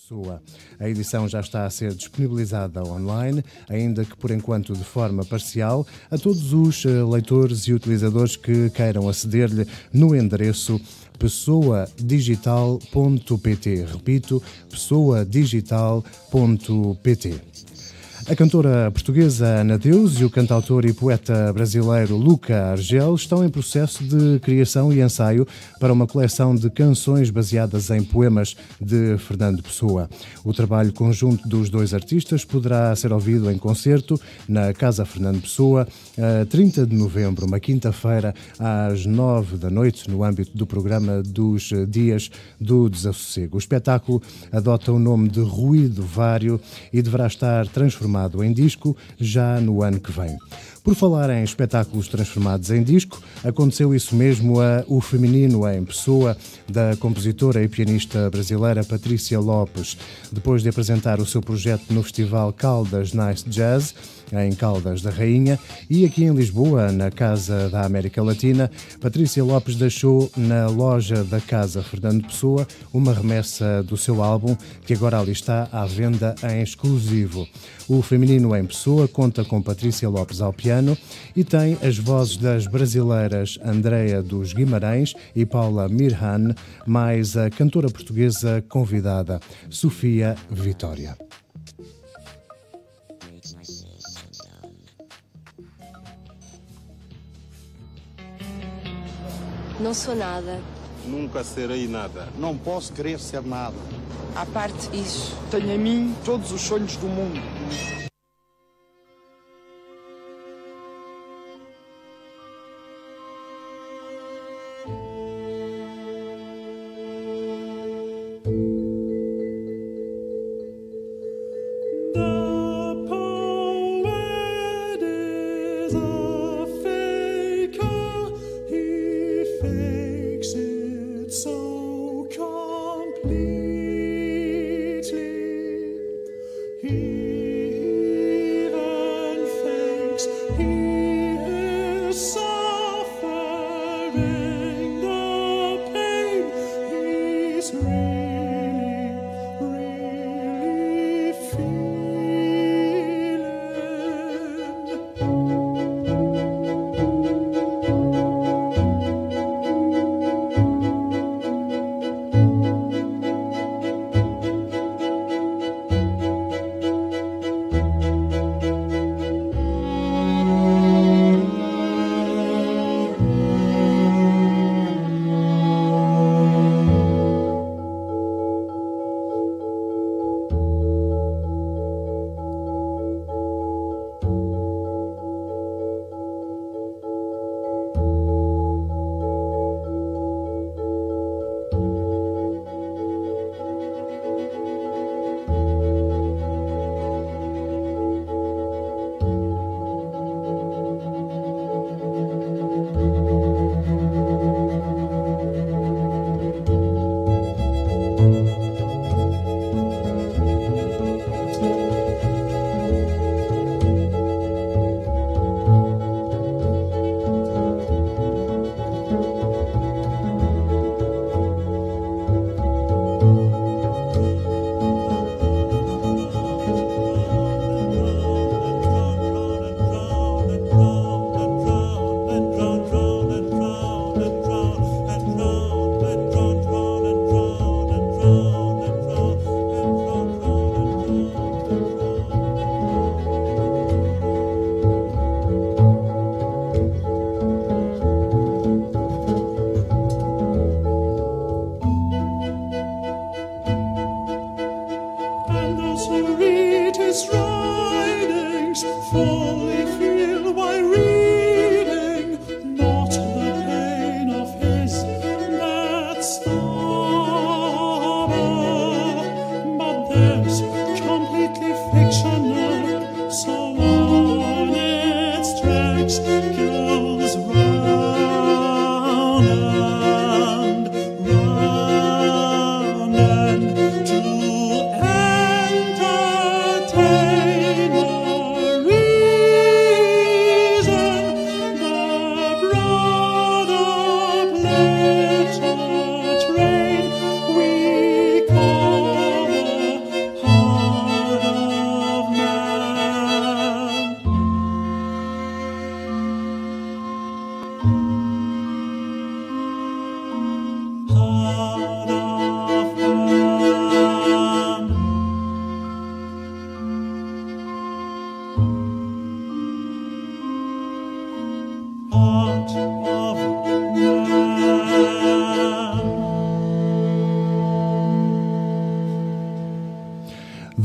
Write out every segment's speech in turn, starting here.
Pessoa. A edição já está a ser disponibilizada online, ainda que por enquanto de forma parcial, a todos os leitores e utilizadores que queiram aceder-lhe no endereço pessoadigital.pt. Repito, pessoadigital.pt. A cantora portuguesa Ana Deus e o cantautor e poeta brasileiro Luca Argel estão em processo de criação e ensaio para uma coleção de canções baseadas em poemas de Fernando Pessoa. O trabalho conjunto dos dois artistas poderá ser ouvido em concerto na Casa Fernando Pessoa, a 30 de novembro, uma quinta-feira, às 9 da noite, no âmbito do programa dos Dias do Desassossego. O espetáculo adota o nome de Ruído Vário e deverá estar transformado em disco já no ano que vem. Por falar em espetáculos transformados em disco, aconteceu isso mesmo a O Feminino em Pessoa, da compositora e pianista brasileira Patrícia Lopes. Depois de apresentar o seu projeto no Festival Caldas Nice Jazz, em Caldas da Rainha, e aqui em Lisboa, na Casa da América Latina, Patrícia Lopes deixou na loja da Casa Fernando Pessoa uma remessa do seu álbum, que agora ali está à venda em exclusivo. O Feminino em Pessoa conta com Patrícia Lopes ao piano e tem as vozes das brasileiras Andréa dos Guimarães e Paula Mirhan, mais a cantora portuguesa convidada, Sofia Vitória. Não sou nada. Nunca serei nada. Não posso querer ser nada. À parte isso. Tenho em mim todos os sonhos do mundo.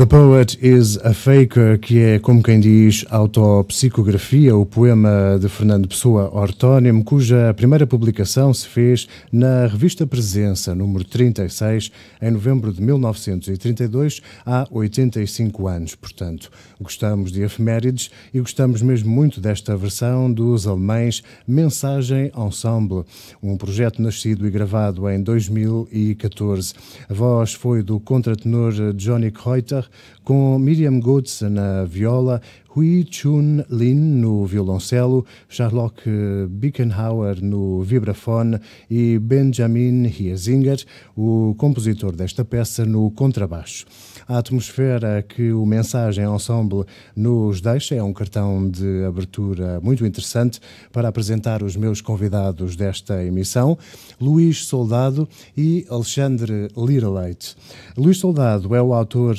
The Poet is a Faker, que é, como quem diz, autopsicografia, o poema de Fernando Pessoa Ortónimo, cuja primeira publicação se fez na revista Presença, número 36, em novembro de 1932, há 85 anos, portanto. Gostamos de efemérides e gostamos mesmo muito desta versão dos alemães Mensagem Ensemble, um projeto nascido e gravado em 2014. A voz foi do contratenor Johnny Kreuter, com Miriam Goetz na viola, Hui Chun Lin no violoncelo, Charlotte Bickenhauer no vibrafone e Benjamin Hiesinger, o compositor desta peça, no contrabaixo. A atmosfera que o Mensagem Ensemble nos deixa é um cartão de abertura muito interessante para apresentar os meus convidados desta emissão, Luís Soldado e Alexandre Liraleite. Luís Soldado é o autor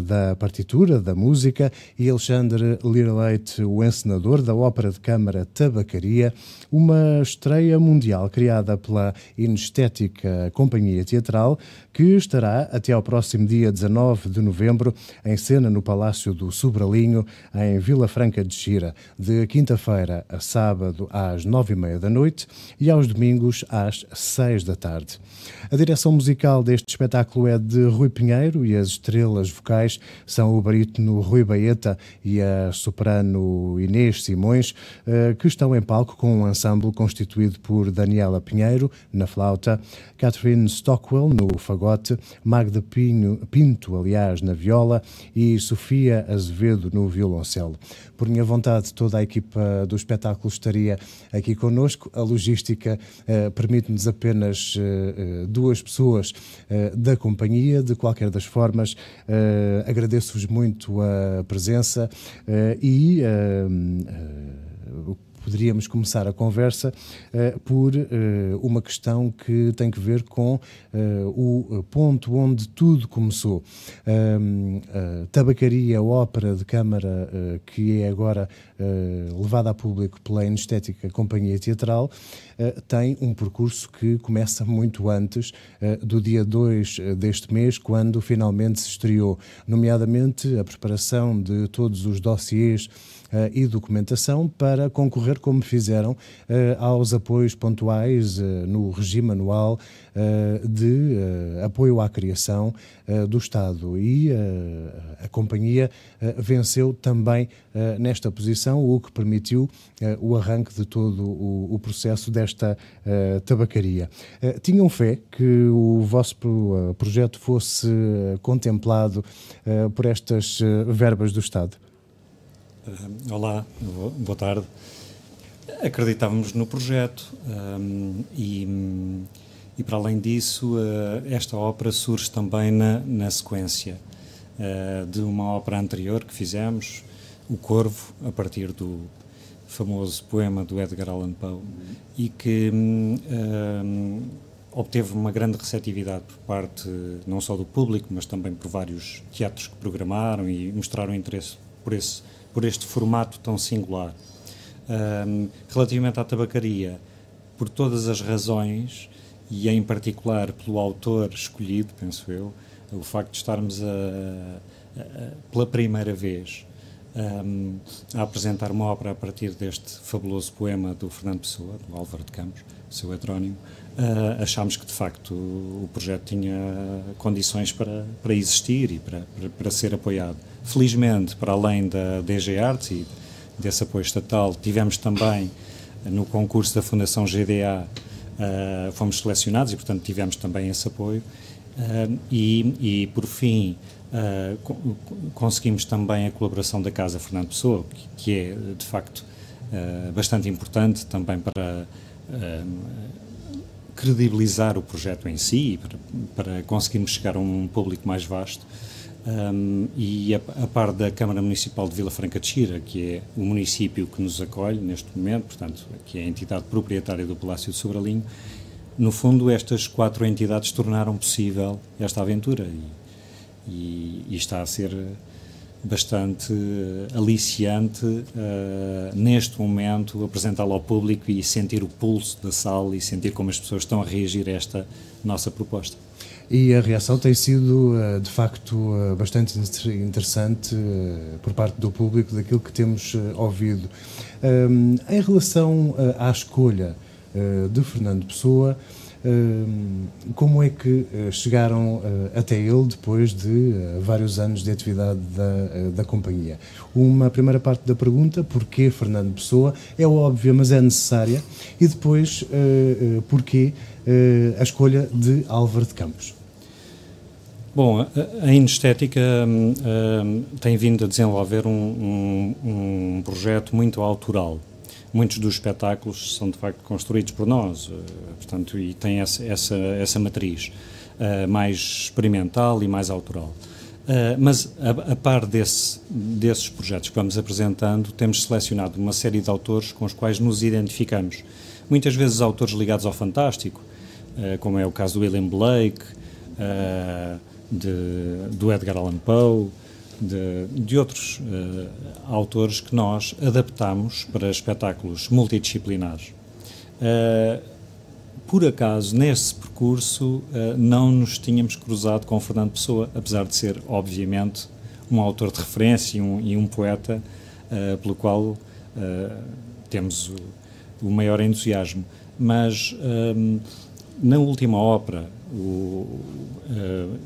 da partitura, da música, e Alexandre Liraleite, o encenador da ópera de câmara Tabacaria, uma estreia mundial criada pela Inestética Companhia Teatral, que estará até ao próximo dia 19 de novembro em cena no Palácio do Sobralinho, em Vila Franca de Xira, de quinta-feira a sábado às 9h30 da noite e aos domingos às 6 da tarde. A direção musical deste espetáculo é de Rui Pinheiro e as estrelas vocais são o barítono Rui Baeta e a soprano Inês Simões, que estão em palco com um ensemble constituído por Daniela Pinheiro, na flauta, Catherine Stockwell, no fagote, Magda Pinto, aliás, na viola, e Sofia Azevedo, no violoncelo. Por minha vontade, toda a equipa do espetáculo estaria aqui connosco. A logística permite-nos apenas duas pessoas da companhia. De qualquer das formas, agradeço-vos muito a presença e poderíamos começar a conversa por uma questão que tem que ver com o ponto onde tudo começou. A Tabacaria, a ópera de câmara que é agora levada a público pela Inestética Companhia Teatral, tem um percurso que começa muito antes do dia 2 deste mês, quando finalmente se estreou, nomeadamente a preparação de todos os dossiês e documentação para concorrer, como fizeram, aos apoios pontuais no regime anual de apoio à criação do Estado. E a companhia venceu também nesta posição, o que permitiu o arranque de todo o processo desta tabacaria. Tinham fé que o vosso projeto fosse contemplado por estas verbas do Estado? Olá, boa tarde. Acreditávamos no projeto e para além disso, esta ópera surge também na sequência de uma ópera anterior que fizemos, O Corvo, a partir do famoso poema do Edgar Allan Poe, e que obteve uma grande receptividade por parte não só do público, mas também por vários teatros que programaram e mostraram interesse por este formato tão singular. Relativamente à tabacaria, por todas as razões, e em particular pelo autor escolhido, penso eu, o facto de estarmos pela primeira vez a apresentar uma ópera a partir deste fabuloso poema do Fernando Pessoa, do Álvaro de Campos, seu heterónimo, achámos que de facto o projeto tinha condições para existir e para ser apoiado. Felizmente, para além da DG Artes e desse apoio estatal, tivemos também no concurso da Fundação GDA, fomos selecionados e, portanto, tivemos também esse apoio. E por fim, conseguimos também a colaboração da Casa Fernando Pessoa, que é, de facto, bastante importante também para credibilizar o projeto em si, para conseguirmos chegar a um público mais vasto. E a par da Câmara Municipal de Vila Franca de Xira, que é o município que nos acolhe neste momento, portanto, que é a entidade proprietária do Palácio de Sobralinho, no fundo estas 4 entidades tornaram possível esta aventura e está a ser bastante aliciante neste momento apresentá-lo ao público e sentir o pulso da sala e sentir como as pessoas estão a reagir a esta nossa proposta. E a reação tem sido, de facto, bastante interessante por parte do público daquilo que temos ouvido. Em relação à escolha de Fernando Pessoa, como é que chegaram até ele depois de vários anos de atividade da companhia? Uma primeira parte da pergunta, porquê Fernando Pessoa, é óbvia, mas é necessária, e depois, porquê a escolha de Álvaro de Campos? Bom, a Inestética tem vindo a desenvolver um projeto muito autoral. Muitos dos espetáculos são, de facto, construídos por nós, portanto, e tem essa matriz mais experimental e mais autoral. Mas, a par desses projetos que vamos apresentando, temos selecionado uma série de autores com os quais nos identificamos. Muitas vezes autores ligados ao fantástico, como é o caso do William Blake, do Edgar Allan Poe, de outros autores que nós adaptamos para espetáculos multidisciplinares. Por acaso, nesse percurso, não nos tínhamos cruzado com Fernando Pessoa, apesar de ser, obviamente, um autor de referência e um poeta pelo qual temos o maior entusiasmo. Mas, na última ópera,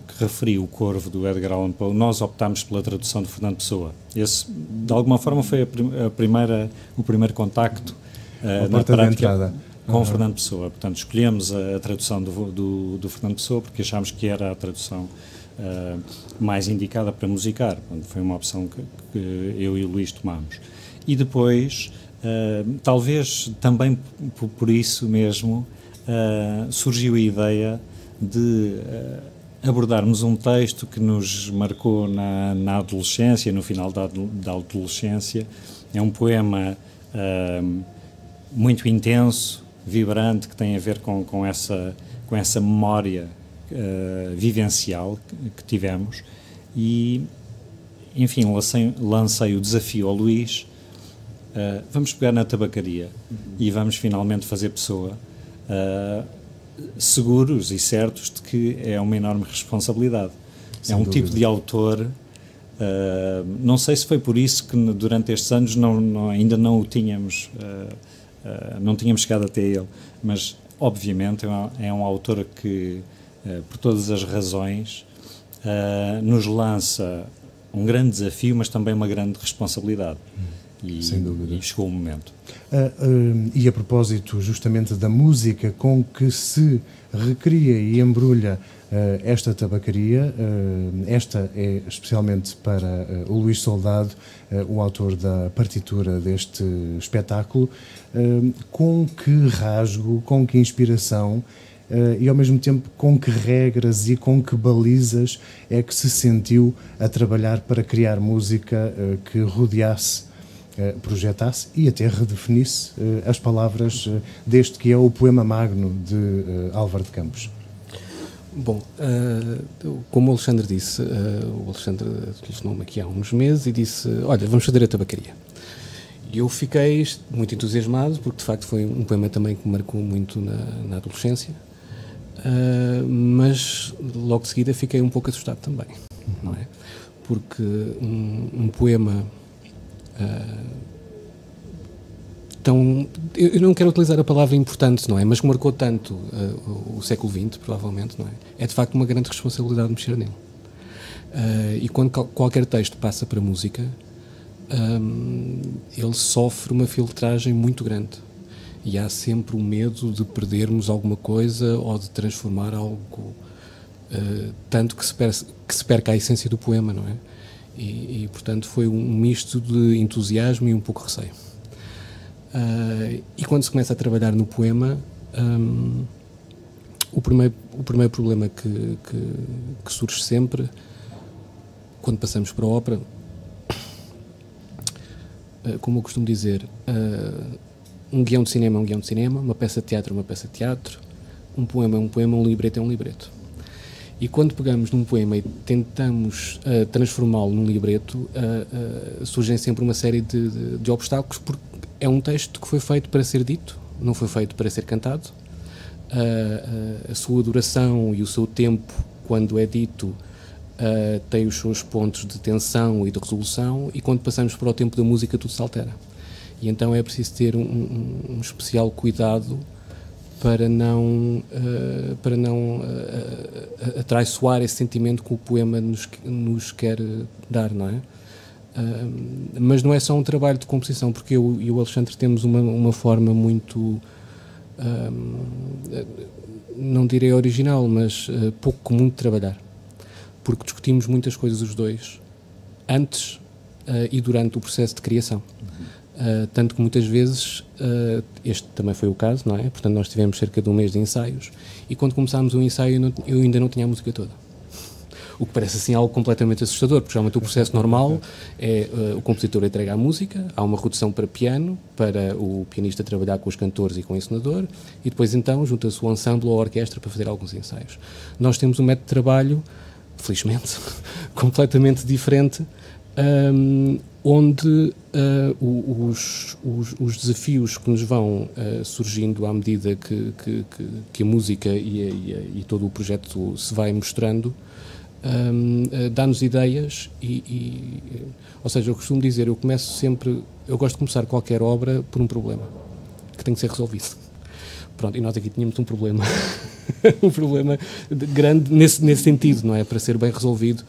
que referi, O Corvo, do Edgar Allan Poe, nós optámos pela tradução de Fernando Pessoa. Esse, de alguma forma, foi o primeiro contacto na prática com Fernando Pessoa. Portanto, escolhemos a tradução do Fernando Pessoa porque achámos que era a tradução mais indicada para musicar. Portanto, foi uma opção que eu e o Luís tomámos. E depois, talvez também por isso mesmo, surgiu a ideia de abordarmos um texto que nos marcou na adolescência, no final da adolescência. É um poema muito intenso, vibrante, que tem a ver com essa memória vivencial que tivemos. E, enfim, lancei o desafio ao Luís. Vamos pegar na tabacaria e vamos finalmente fazer Pessoa, seguros e certos de que é uma enorme responsabilidade. Sem dúvida. Tipo de autor, não sei se foi por isso que durante estes anos ainda não o tínhamos, não tínhamos chegado até ele, mas obviamente é um autor que, por todas as razões, nos lança um grande desafio, mas também uma grande responsabilidade. Sem dúvida. E chegou o momento. E a propósito justamente da música com que se recria e embrulha esta tabacaria, esta é especialmente para o Luís Soldado, o autor da partitura deste espetáculo, com que rasgo, com que inspiração e ao mesmo tempo com que regras e com que balizas é que se sentiu a trabalhar para criar música que rodeasse, projetasse e até redefinisse as palavras deste que é o poema magno de Álvaro de Campos? Bom, como o Alexandre disse, o Alexandre telefonou-me aqui há uns meses e disse: olha, vamos fazer a tabacaria. E eu fiquei muito entusiasmado, porque de facto foi um poema também que me marcou muito na adolescência, mas logo de seguida fiquei um pouco assustado também, não é? Porque um poema eu não quero utilizar a palavra importante, não é? Mas que marcou tanto o século XX, provavelmente, não é? É de facto uma grande responsabilidade mexer nele. E quando qualquer texto passa para a música, ele sofre uma filtragem muito grande. E há sempre o medo de perdermos alguma coisa ou de transformar algo tanto que se perca a essência do poema, não é? E, portanto, foi um misto de entusiasmo e um pouco de receio. E quando se começa a trabalhar no poema, o primeiro problema que surge sempre, quando passamos para a ópera, como eu costumo dizer, um guião de cinema é um guião de cinema, uma peça de teatro é uma peça de teatro, um poema é um poema, um libreto é um libreto. E quando pegamos num poema e tentamos transformá-lo num libreto, surgem sempre uma série de obstáculos, porque é um texto que foi feito para ser dito, não foi feito para ser cantado. A sua duração e o seu tempo quando é dito, tem os seus pontos de tensão e de resolução, e quando passamos para o tempo da música tudo se altera. E então é preciso ter um especial cuidado para não atraiçoar esse sentimento que o poema nos quer dar, não é? Mas não é só um trabalho de composição, porque eu e o Alexandre temos uma forma muito, não direi original, mas pouco comum de trabalhar, porque discutimos muitas coisas os dois antes e durante o processo de criação. Tanto que muitas vezes, este também foi o caso, não é? Portanto, nós tivemos cerca de um mês de ensaios, e quando começámos o ensaio eu ainda não tinha a música toda. O que parece assim algo completamente assustador, porque geralmente o processo normal é o compositor entrega a música, há uma redução para piano, para o pianista trabalhar com os cantores e com o encenador, e depois então junta-se o ensemble ou a orquestra para fazer alguns ensaios. Nós temos um método de trabalho, felizmente, completamente diferente, onde os desafios que nos vão surgindo à medida que a música e todo o projeto se vai mostrando, dá-nos ideias ou seja, eu costumo dizer, eu gosto de começar qualquer obra por um problema que tem que ser resolvido. Pronto, e nós aqui tínhamos um problema um problema grande nesse sentido, não é? Para ser bem resolvido,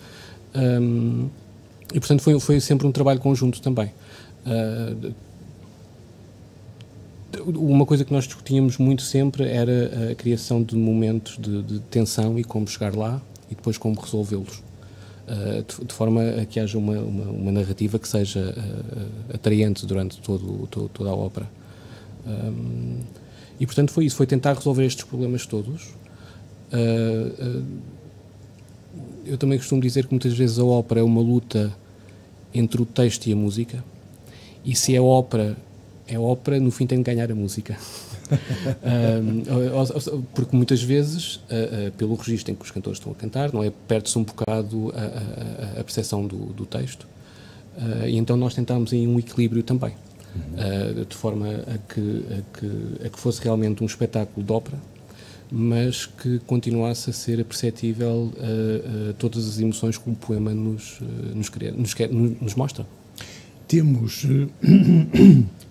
e portanto foi sempre um trabalho conjunto também. Uma coisa que nós discutíamos muito sempre era a criação de momentos de tensão e como chegar lá e depois como resolvê-los, de forma a que haja uma narrativa que seja atraente durante toda a ópera. E portanto foi isso, foi tentar resolver estes problemas todos. Eu também costumo dizer que muitas vezes a ópera é uma luta entre o texto e a música, e se é ópera, no fim tem de ganhar a música. Porque muitas vezes, pelo registro em que os cantores estão a cantar, não é, perde-se um bocado a percepção do texto, e então nós tentámos aí um equilíbrio também, de forma a que fosse realmente um espetáculo de ópera, mas que continuasse a ser perceptível todas as emoções que o poema nos mostra. Temos,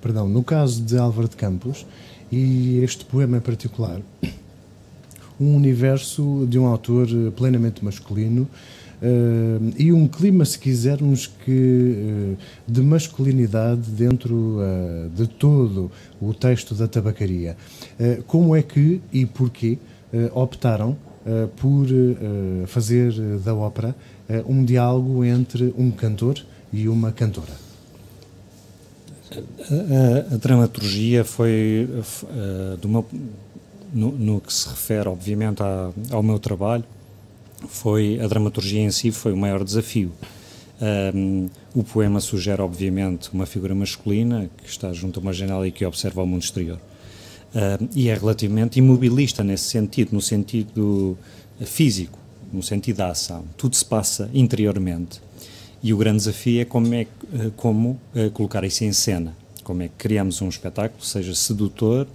perdão, no caso de Álvaro de Campos, e este poema em particular, um universo de um autor plenamente masculino, e um clima, se quisermos, de masculinidade dentro de todo o texto da Tabacaria. Como é que e porquê optaram por fazer da ópera um diálogo entre um cantor e uma cantora? A dramaturgia foi, no que se refere, obviamente, ao meu trabalho, a dramaturgia em si foi o maior desafio. O poema sugere, obviamente, uma figura masculina que está junto a uma janela e que observa o mundo exterior. E é relativamente imobilista nesse sentido, no sentido físico, no sentido da ação. Tudo se passa interiormente. E o grande desafio é como colocar isso em cena, como é que criamos um espetáculo, seja sedutor,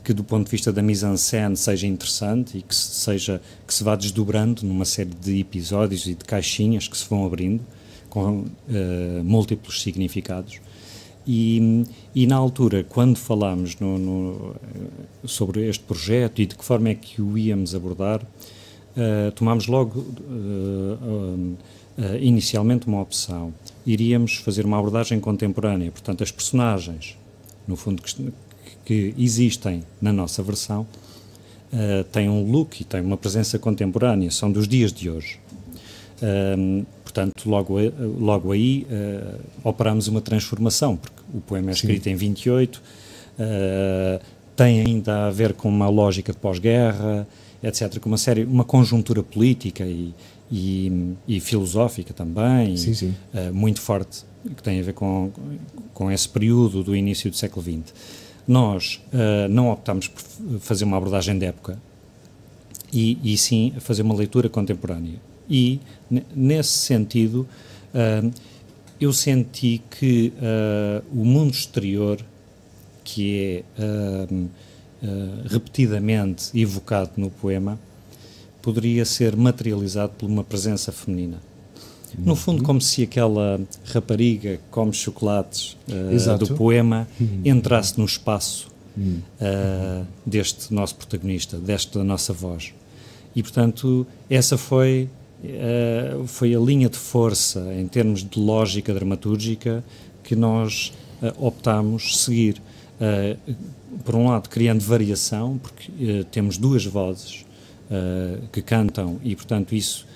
que do ponto de vista da mise-en-scène seja interessante e que se vá desdobrando numa série de episódios e de caixinhas que se vão abrindo, com múltiplos significados. E na altura, quando falámos sobre este projeto e de que forma é que o íamos abordar, tomámos logo inicialmente uma opção. Iríamos fazer uma abordagem contemporânea, portanto as personagens, no fundo, que existem na nossa versão, têm um look e têm uma presença contemporânea, são dos dias de hoje. Portanto, logo aí operamos uma transformação, porque o poema é escrito em 28, tem ainda a ver com uma lógica de pós-guerra, etc., com uma conjuntura política e filosófica também, muito forte, que tem a ver com esse período do início do século XX. Nós não optámos por fazer uma abordagem de época e sim fazer uma leitura contemporânea. E, nesse sentido, eu senti que o mundo exterior, que é repetidamente evocado no poema, poderia ser materializado por uma presença feminina. No fundo, como se aquela rapariga que come chocolates do poema entrasse no espaço deste nosso protagonista, desta nossa voz. E, portanto, essa foi a linha de força, em termos de lógica dramatúrgica, que nós optámos seguir. Por um lado, criando variação, porque temos duas vozes que cantam e, portanto, isso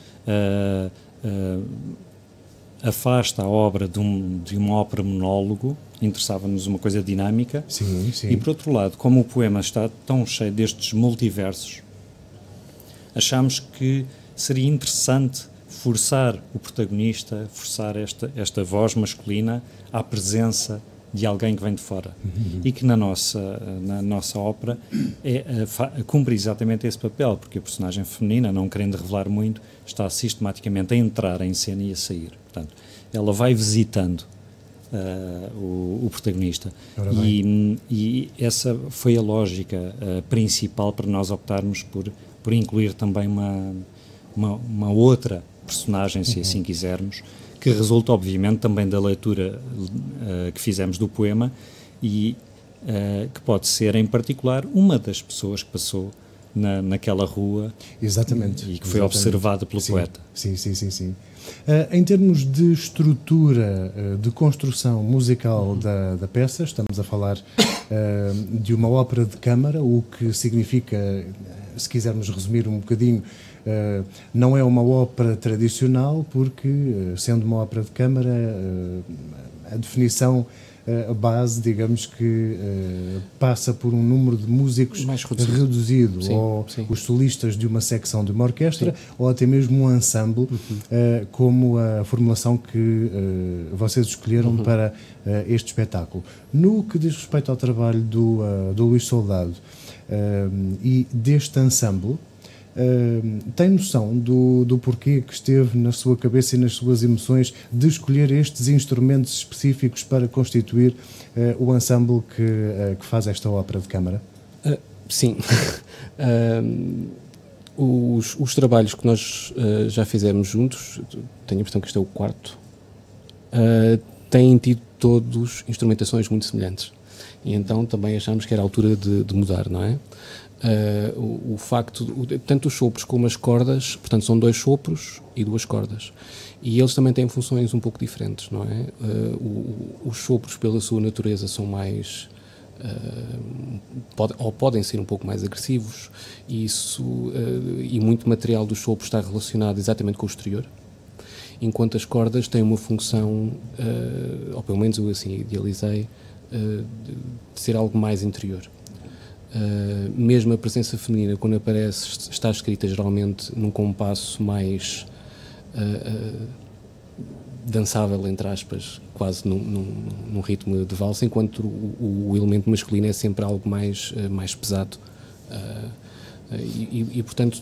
afasta a obra de uma ópera monólogo. Interessava-nos uma coisa dinâmica. Sim, sim. E, por outro lado, como o poema está tão cheio destes multiversos, achámos que seria interessante forçar o protagonista, forçar esta voz masculina à presença de alguém que vem de fora. E que na nossa ópera cumpre exatamente esse papel, porque a personagem feminina, não querendo revelar muito, está sistematicamente a entrar em cena e a sair. Portanto, ela vai visitando o protagonista. E essa foi a lógica principal para nós optarmos por incluir também uma outra personagem, se assim quisermos, que resulta, obviamente, também da leitura que fizemos do poema e que pode ser, em particular, uma das pessoas que passou naquela rua. Exatamente. E que foi observada pelo poeta. Sim. Em termos de estrutura, de construção musical da peça, estamos a falar de uma ópera de câmara, o que significa, se quisermos resumir um bocadinho, não é uma ópera tradicional, porque, sendo uma ópera de câmara, a definição base, digamos que passa por um número de músicos mais reduzido, sim, ou sim. os solistas de uma secção de uma orquestra, ou até mesmo um ensemble, como a formulação que vocês escolheram para este espetáculo. No que diz respeito ao trabalho do Luís Soldado e deste ensemble, tem noção do porquê que esteve na sua cabeça e nas suas emoções de escolher estes instrumentos específicos para constituir o ensemble que faz esta ópera de câmara? Sim. Os trabalhos que nós já fizemos juntos, tenho a impressão que este é o quarto, têm tido todos instrumentações muito semelhantes. E então também achamos que era a altura de mudar, não é? O facto, tanto os sopros como as cordas, portanto são 2 sopros e 2 cordas, e eles também têm funções um pouco diferentes, não é? Os sopros, pela sua natureza, são mais podem ser um pouco mais agressivos, e muito material dos sopros está relacionado exatamente com o exterior, enquanto as cordas têm uma função, ou pelo menos eu assim idealizei, de ser algo mais interior. Mesmo a presença feminina, quando aparece, está escrita geralmente num compasso mais dançável, entre aspas, quase num ritmo de valsa, enquanto o elemento masculino é sempre algo mais pesado. E portanto,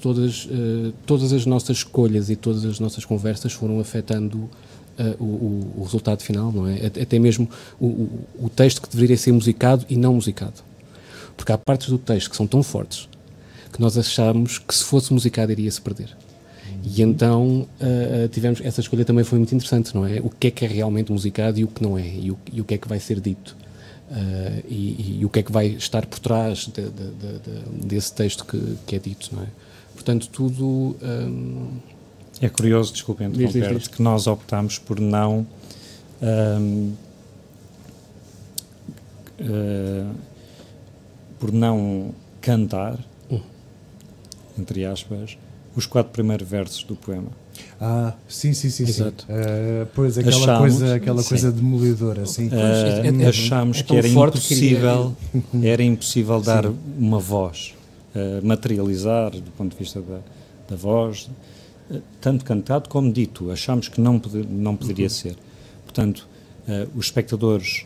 todas as nossas escolhas e todas as nossas conversas foram afetando o resultado final, não é? Até mesmo o texto que deveria ser musicado e não musicado. Porque há partes do texto que são tão fortes que nós achámos que, se fosse musicado, iria-se perder. E então tivemos... Essa escolha também foi muito interessante, não é? O que é realmente musicado e o que não é. E o que é que vai ser dito. E o que é que vai estar por trás desse texto que é dito, não é? Portanto, tudo... É curioso, desculpe interromper-te, que nós optámos por não... por não cantar, entre aspas, os 4 primeiros versos do poema. Sim. Exato. Pois, aquela coisa demolidora, sim. Achámos que era impossível dar uma voz, materializar do ponto de vista da voz, tanto cantado como dito. Achámos que não poderia ser. Portanto, os espectadores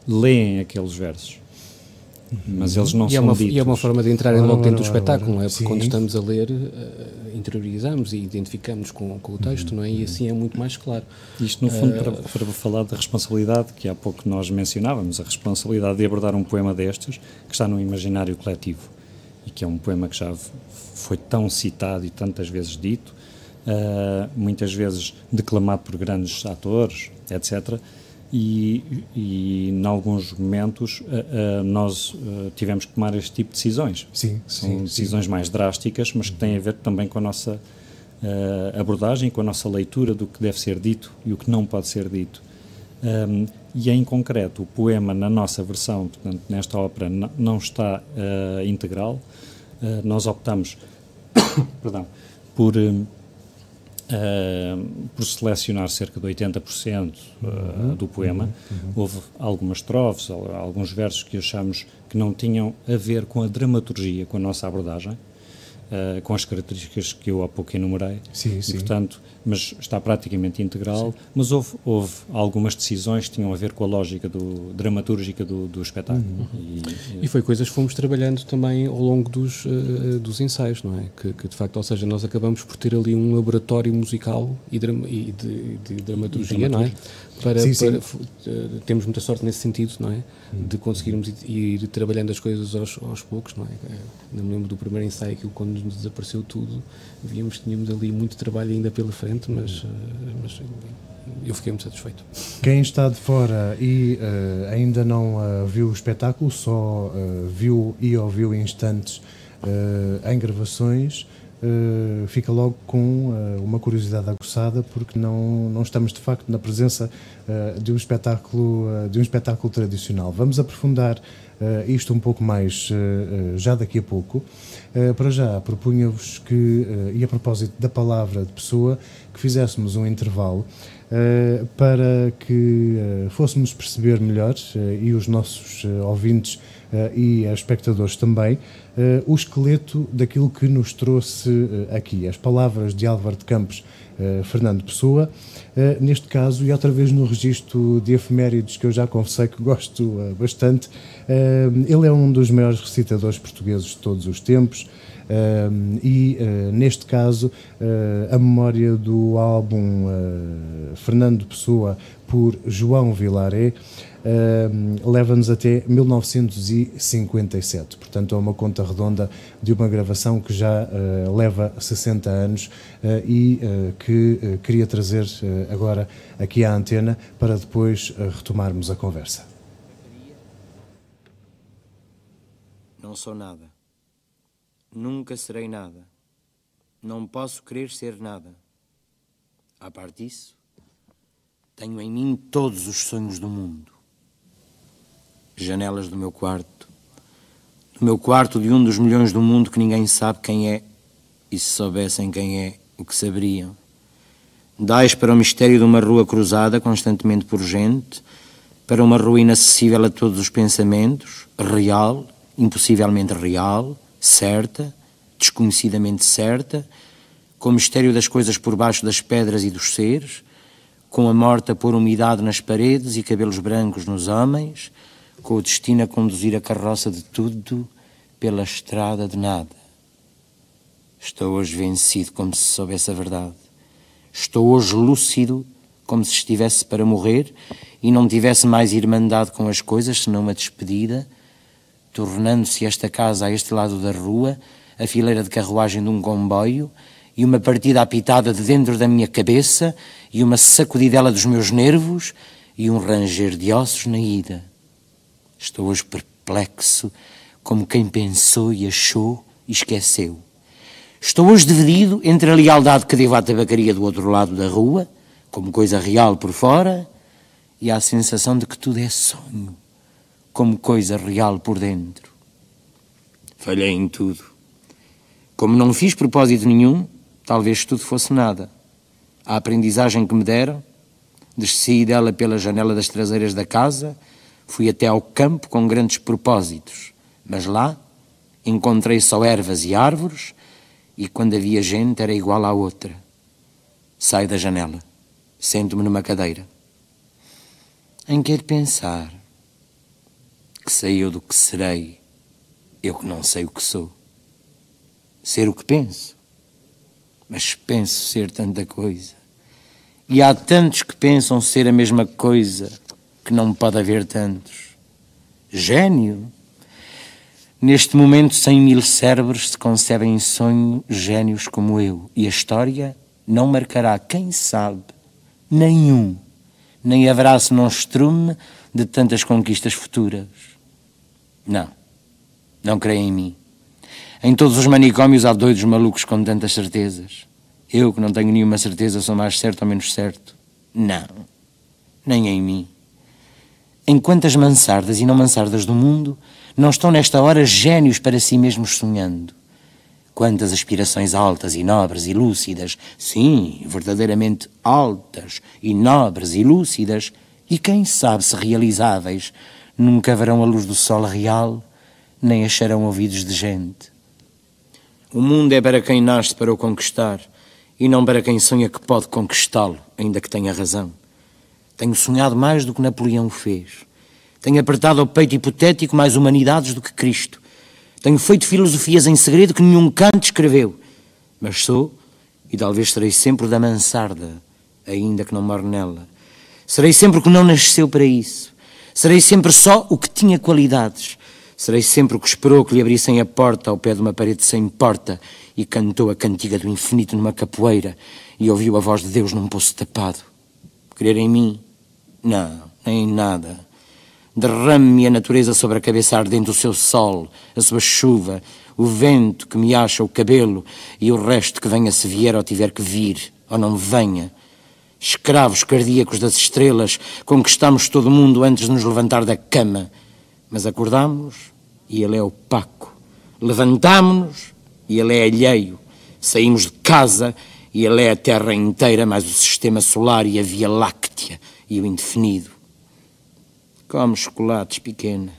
leem aqueles versos, mas eles não são ditos. E é uma forma de entrarem logo dentro do espetáculo, não é? Porque quando estamos a ler, interiorizamos e identificamos com o texto, não é? E assim é muito mais claro. Isto, no fundo, para falar da responsabilidade, que há pouco nós mencionávamos, a responsabilidade de abordar um poema destes, que está no imaginário coletivo. e que é um poema que já foi tão citado e tantas vezes dito, muitas vezes declamado por grandes atores, etc. E em alguns momentos nós tivemos que tomar este tipo de decisões. São decisões mais drásticas, mas que têm a ver também com a nossa abordagem, com a nossa leitura do que deve ser dito e o que não pode ser dito. E em concreto, o poema na nossa versão, portanto, nesta ópera, não está integral. Nós optamos perdão, por selecionar cerca de 80% do poema. Houve algumas estrofes, alguns versos que achamos que não tinham a ver com a dramaturgia, com a nossa abordagem, com as características que eu há pouco enumerei. E, portanto, mas está praticamente integral. Mas houve algumas decisões que tinham a ver com a lógica dramatúrgica do espetáculo. E foi coisas que fomos trabalhando também ao longo dos ensaios, não é? Que de facto, ou seja, nós acabamos por ter ali um laboratório musical e de dramaturgia, não é? Temos muita sorte nesse sentido, não é? De conseguirmos ir trabalhando as coisas aos poucos, não é? Não me lembro do primeiro ensaio, que quando nos desapareceu tudo, víamos que tínhamos ali muito trabalho ainda pela frente, mas eu fiquei muito satisfeito. Quem está de fora e ainda não viu o espetáculo, só viu e ouviu instantes em gravações, fica logo com uma curiosidade aguçada, porque não estamos de facto na presença de um espetáculo tradicional. Vamos aprofundar isto um pouco mais já daqui a pouco. Para já, propunha-vos que, e a propósito da palavra de Pessoa, que fizéssemos um intervalo para que fôssemos perceber melhor, e os nossos ouvintes e espectadores também, o esqueleto daquilo que nos trouxe aqui. As palavras de Álvaro de Campos, Fernando Pessoa, neste caso, e outra vez no registro de efemérides que eu já confessei que gosto bastante. Ele é um dos maiores recitadores portugueses de todos os tempos, e neste caso a memória do álbum Fernando Pessoa por João Vilaré leva-nos até 1957, portanto é uma conta redonda de uma gravação que já leva 60 anos e que queria trazer agora aqui à antena para depois retomarmos a conversa. Não sou nada. Nunca serei nada. Não posso querer ser nada. À parte disso, tenho em mim todos os sonhos do mundo. Janelas do meu quarto de um dos milhões do mundo que ninguém sabe quem é, e se soubessem quem é, o que saberiam. Dais para o mistério de uma rua cruzada constantemente por gente, para uma rua inacessível a todos os pensamentos, real, impossivelmente real, certa, desconhecidamente certa, com o mistério das coisas por baixo das pedras e dos seres, com a morte a pôr umidade nas paredes e cabelos brancos nos homens, com o destino a conduzir a carroça de tudo pela estrada de nada. Estou hoje vencido como se soubesse a verdade. Estou hoje lúcido como se estivesse para morrer e não tivesse mais irmandade com as coisas senão uma despedida, tornando-se esta casa a este lado da rua a fileira de carruagem de um comboio e uma partida apitada de dentro da minha cabeça e uma sacudidela dos meus nervos e um ranger de ossos na ida. Estou hoje perplexo como quem pensou e achou e esqueceu. Estou hoje dividido entre a lealdade que devo à tabacaria do outro lado da rua, como coisa real por fora, e a sensação de que tudo é sonho, como coisa real por dentro. Falhei em tudo. Como não fiz propósito nenhum, talvez tudo fosse nada. A aprendizagem que me deram, desci dela pela janela das traseiras da casa, fui até ao campo com grandes propósitos, mas lá encontrei só ervas e árvores, e quando havia gente era igual à outra. Saio da janela, sento-me numa cadeira. Em que é de pensar que sei eu do que serei, eu que não sei o que sou. Ser o que penso, mas penso ser tanta coisa. E há tantos que pensam ser a mesma coisa, que não pode haver tantos. Gênio? Neste momento, 100.000 cérebros se concebem em sonho génios como eu. E a história não marcará, quem sabe, nenhum. Nem haverá senão estrume de tantas conquistas futuras. Não creio em mim. Em todos os manicômios há doidos malucos com tantas certezas. Eu, que não tenho nenhuma certeza, sou mais certo ou menos certo. Não, nem em mim. Em quantas mansardas e não mansardas do mundo não estão nesta hora génios para si mesmos sonhando? Quantas aspirações altas e nobres e lúcidas, sim, verdadeiramente altas e nobres e lúcidas, e quem sabe se realizáveis, nunca verão a luz do sol real, nem acharão ouvidos de gente. O mundo é para quem nasce para o conquistar, e não para quem sonha que pode conquistá-lo, ainda que tenha razão. Tenho sonhado mais do que Napoleão fez. Tenho apertado ao peito hipotético mais humanidades do que Cristo. Tenho feito filosofias em segredo que nenhum Kant escreveu. Mas sou, e talvez serei sempre da mansarda, ainda que não more nela. Serei sempre o que não nasceu para isso. Serei sempre só o que tinha qualidades. Serei sempre o que esperou que lhe abrissem a porta ao pé de uma parede sem porta e cantou a cantiga do infinito numa capoeira e ouviu a voz de Deus num poço tapado. Crer em mim? Não, nem em nada. Derrame-me a natureza sobre a cabeça ardente o seu sol, a sua chuva, o vento que me acha o cabelo e o resto que venha se vier ou tiver que vir, ou não venha. Escravos cardíacos das estrelas, conquistamos todo o mundo antes de nos levantar da cama. Mas acordamos e ele é opaco. Levantámo-nos e ele é alheio. Saímos de casa e ele é a Terra inteira, mais o Sistema Solar e a Via Láctea e o indefinido. Come chocolates, pequena.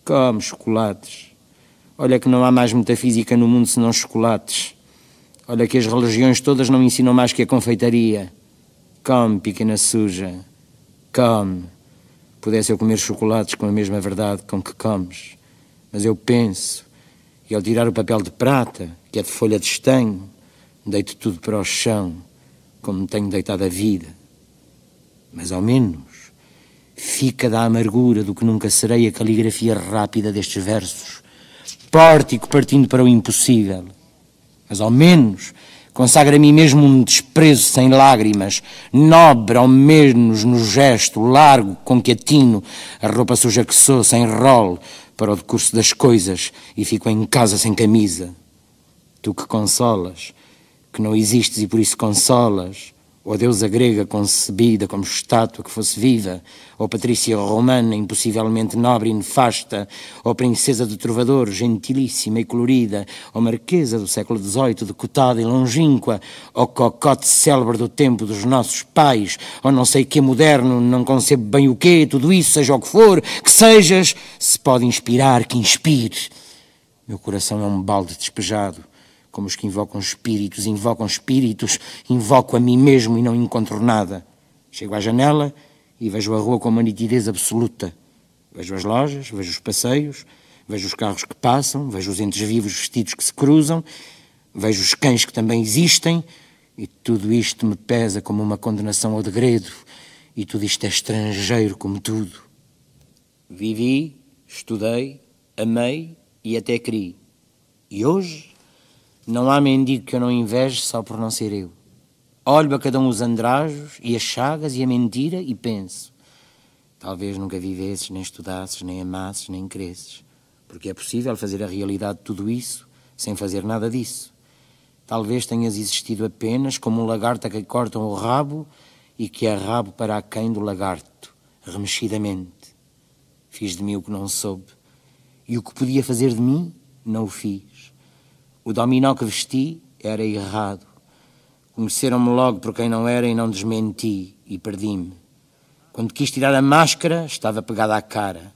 Come chocolates. Olha que não há mais metafísica no mundo senão chocolates. Olha que as religiões todas não ensinam mais que a confeitaria. Come, pequena suja. Come. Pudesse eu comer chocolates com a mesma verdade com que comes. Mas eu penso, e ao tirar o papel de prata, que é de folha de estanho, deito tudo para o chão, como tenho deitado a vida. Mas ao menos fica da amargura do que nunca serei a caligrafia rápida destes versos, pórtico partindo para o impossível. Mas ao menos consagra a mim mesmo um desprezo sem lágrimas, nobre ao menos no gesto largo com que atino a roupa suja que sou, sem rol, para o decurso das coisas e fico em casa sem camisa. Tu que consolas, que não existes e por isso consolas, ou a deusa grega concebida como estátua que fosse viva, ou Patrícia romana impossivelmente nobre e nefasta, ou princesa do trovador gentilíssima e colorida, ou marquesa do século XVIII decotada e longínqua, ou cocote célebre do tempo dos nossos pais, ou não sei que moderno, não concebo bem o quê, tudo isso, seja o que for, que sejas, se pode inspirar, que inspire. Meu coração é um balde despejado, como os que invocam espíritos, invoco a mim mesmo e não encontro nada. Chego à janela e vejo a rua com uma nitidez absoluta. Vejo as lojas, vejo os passeios, vejo os carros que passam, vejo os entes vivos vestidos que se cruzam, vejo os cães que também existem, e tudo isto me pesa como uma condenação ao degredo, e tudo isto é estrangeiro como tudo. Vivi, estudei, amei e até criei. E hoje não há mendigo que eu não inveje só por não ser eu. Olho a cada um os andrajos e as chagas e a mentira e penso: talvez nunca vivesses, nem estudasses, nem amasses, nem cresces, porque é possível fazer a realidade de tudo isso sem fazer nada disso. Talvez tenhas existido apenas como um lagarto a quem cortam o rabo e que é rabo para aquém do lagarto, remexidamente. Fiz de mim o que não soube, e o que podia fazer de mim, não o fiz. O dominó que vesti era errado. Conheceram-me logo por quem não era e não desmenti, e perdi-me. Quando quis tirar a máscara, estava pegada à cara.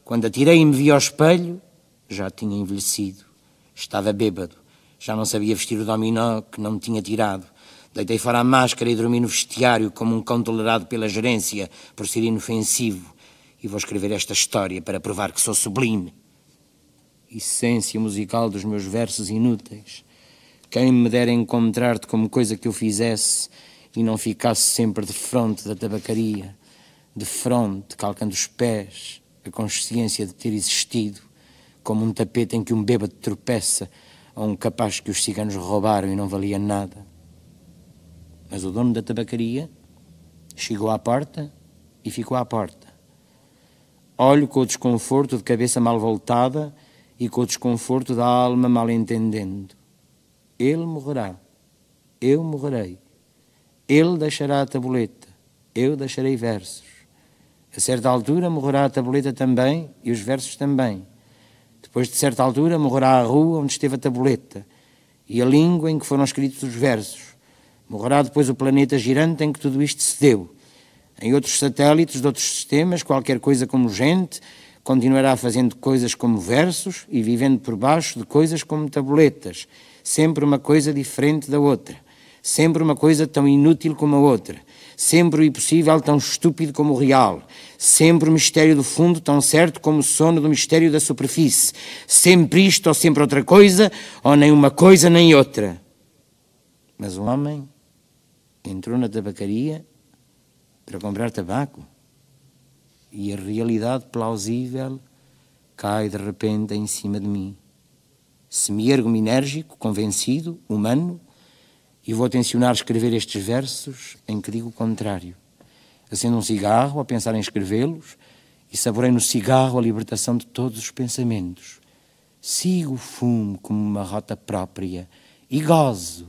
Quando atirei e me vi ao espelho, já tinha envelhecido. Estava bêbado. Já não sabia vestir o dominó que não me tinha tirado. Deitei fora a máscara e dormi no vestiário como um cão tolerado pela gerência por ser inofensivo. E vou escrever esta história para provar que sou sublime. Essência musical dos meus versos inúteis. Quem me dera encontrar-te como coisa que eu fizesse e não ficasse sempre de fronte da tabacaria, de fronte, calcando os pés, a consciência de ter existido, como um tapete em que um bêbado tropeça a um capaz que os ciganos roubaram e não valia nada. Mas o dono da tabacaria chegou à porta e ficou à porta. Olho com o desconforto de cabeça mal voltada e com o desconforto da alma mal entendendo. Ele morrerá, eu morrerei. Ele deixará a tabuleta, eu deixarei versos. A certa altura morrerá a tabuleta também e os versos também. Depois de certa altura morrerá a rua onde esteve a tabuleta e a língua em que foram escritos os versos. Morrerá depois o planeta girante em que tudo isto se deu. Em outros satélites de outros sistemas, qualquer coisa como gente continuará fazendo coisas como versos e vivendo por baixo de coisas como tabuletas. Sempre uma coisa diferente da outra. Sempre uma coisa tão inútil como a outra. Sempre o impossível tão estúpido como o real. Sempre o mistério do fundo tão certo como o sono do mistério da superfície. Sempre isto ou sempre outra coisa, ou nem uma coisa nem outra. Mas o homem entrou na tabacaria para comprar tabaco. E a realidade plausível cai de repente em cima de mim. Se me ergo enérgico, convencido, humano, e vou tencionar escrever estes versos em que digo o contrário. Acendo um cigarro a pensar em escrevê-los e saboreio no cigarro a libertação de todos os pensamentos. Sigo o fumo como uma rota própria e gozo,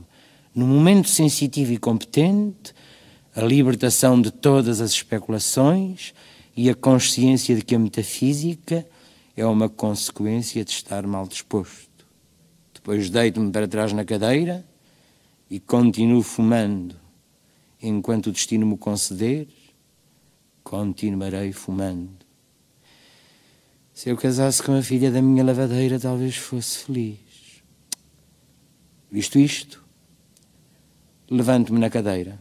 no momento sensitivo e competente, a libertação de todas as especulações e a consciência de que a metafísica é uma consequência de estar mal disposto. Depois deito-me para trás na cadeira e continuo fumando. Enquanto o destino me conceder, continuarei fumando. Se eu casasse com a filha da minha lavadeira, talvez fosse feliz. Visto isto, levanto-me na cadeira.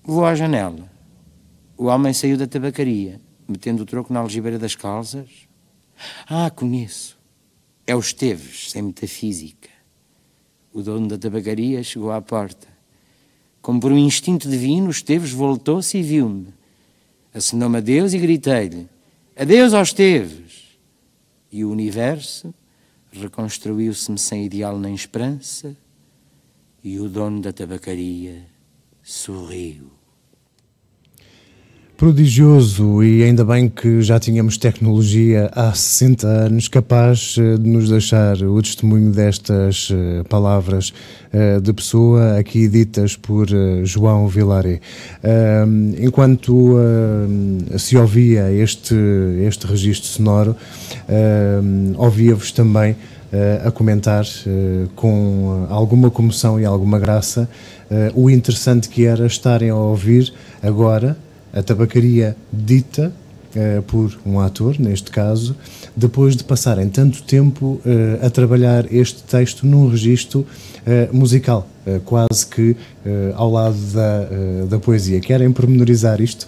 Vou à janela. O homem saiu da tabacaria, metendo o troco na algibeira das calças. Ah, conheço. É o Esteves, sem metafísica. O dono da tabacaria chegou à porta. Como por um instinto divino, o Esteves voltou-se e viu-me. Acenou-me adeus e gritei-lhe: adeus ao Esteves! E o universo reconstruiu-se-me sem ideal nem esperança, e o dono da tabacaria sorriu. Prodigioso, e ainda bem que já tínhamos tecnologia há 60 anos capaz de nos deixar o testemunho destas palavras de pessoa aqui ditas por João Vilaré. Enquanto se ouvia este registro sonoro, ouvia-vos também a comentar com alguma comoção e alguma graça o interessante que era estarem a ouvir agora a tabacaria dita por um ator, neste caso, depois de passarem tanto tempo a trabalhar este texto num registro musical, quase que ao lado da poesia. Querem pormenorizar isto?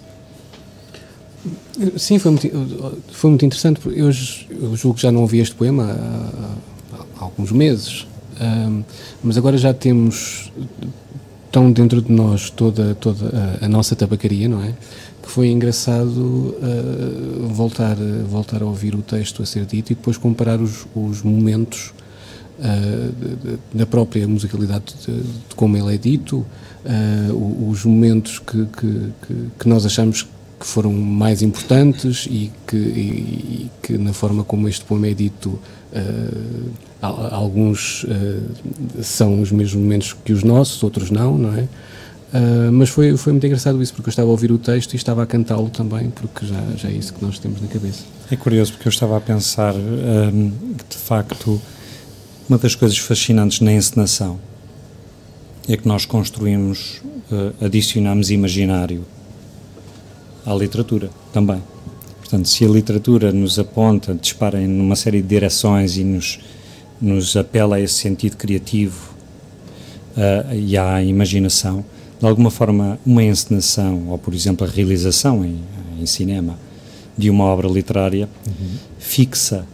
Sim, foi muito interessante. Eu julgo que já não ouvi este poema há alguns meses, mas agora já temos tão dentro de nós toda a nossa tabacaria, não é? Que foi engraçado voltar a ouvir o texto a ser dito e depois comparar os momentos da própria musicalidade de como ele é dito, os momentos que nós achamos que foram mais importantes e que na forma como este poema é dito, alguns são os mesmos momentos que os nossos, outros não é? Mas foi muito engraçado isso, porque eu estava a ouvir o texto e estava a cantá-lo também, porque já é isso que nós temos na cabeça. É curioso, porque eu estava a pensar que, de facto, uma das coisas fascinantes na encenação é que nós construímos, adicionamos imaginário à literatura também. Portanto, se a literatura nos aponta, dispara numa série de direções e nos apela a esse sentido criativo e à imaginação, de alguma forma uma encenação, ou por exemplo a realização em cinema de uma obra literária, fixa